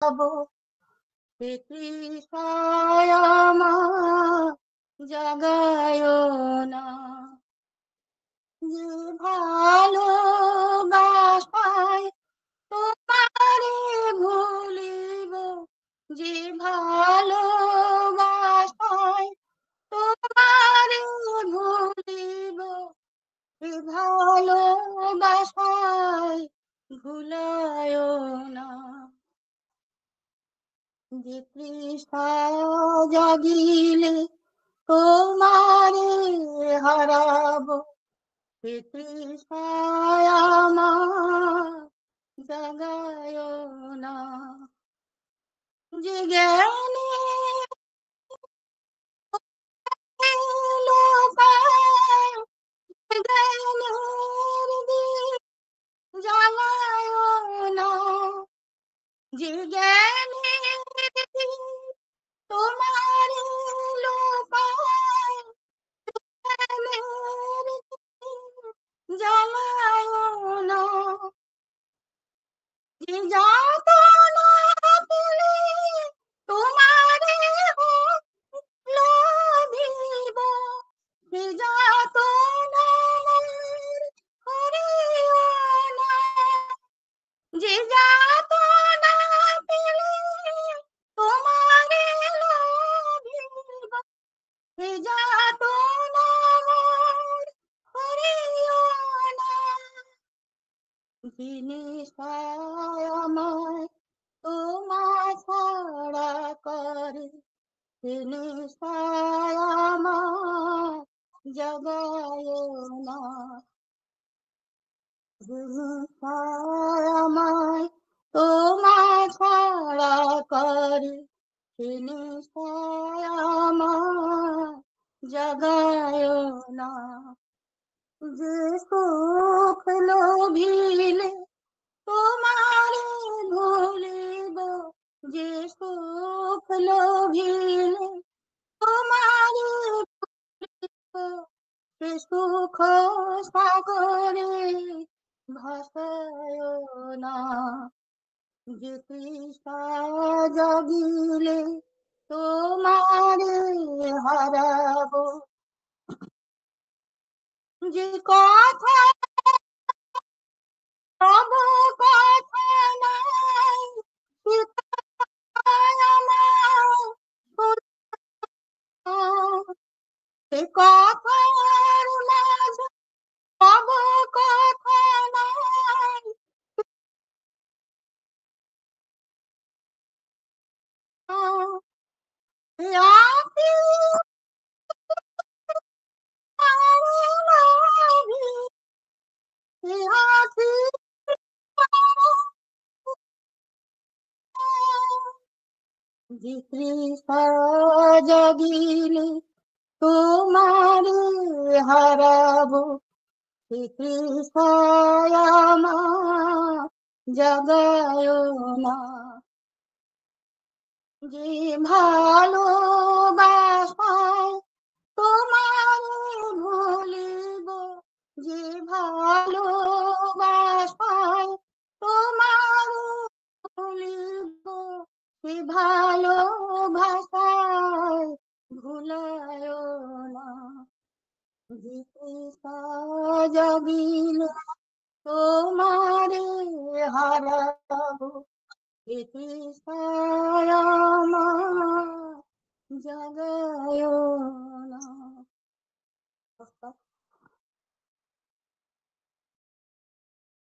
হারাবো, হে তৃষায় আমার জাগায় না। যে ভালোবাসায় তোমারে ভুলিব, যে ভালোবাসায় তোমারে ভুলিব, সে ভালোবাসায় ভুলায় না। যে তৃষ্ণা জাগিলে তোমারে হারাবো, সে তৃষ্ণায় আমার জাগায় না। যে জ্ঞানে লোকায়, জ্ঞানের দীপ জ্বালায় না। যে জ্ঞানের দীপ তোমার লোকায়, জ্ঞানের দীপ জ্বালায় না। যে যাতনা পেলে তোমারে লোভিব, সে যাতনা করিও না। যে যাতনা পেলে তোমারে লোভিব, সে যাতনা করিও না। জিনিসায় আমায় তোমার ছাড়া করে, জিনিসায় আমায় জাগায় না। জিনিসায় আমায় তোমার ছাড়া করে, জিনিসায় আমায় জাগায় না। যে সুখ লোভিলে তোমারে ভুলিব, যে সুখ লোভিলে তোমারে ভুলিব, সে সুখ সাগরে ভাসায় না। যে তৃষা জাগিলে তোমারে হারাবো, যে কথা তব কথা নাই, সে কথায় আমার শোনো। সে কথার মাঝে তব কথা নাই, সে আঁখি আমার লাগি, সে আঁখি যে তৃষা জাগিলে তোমারে হারাবো, সে তৃষায় আমার জাগায় না। যে ভালোবাসায় তোমারে ভুলিব, যে ভালোবাসায় তোমারে ভুলিব, সে ভালোবাসায় ভুলায় না। যে তৃষা জাগিলে তোমারে হারাবো, সে তৃষায় আমার জাগায়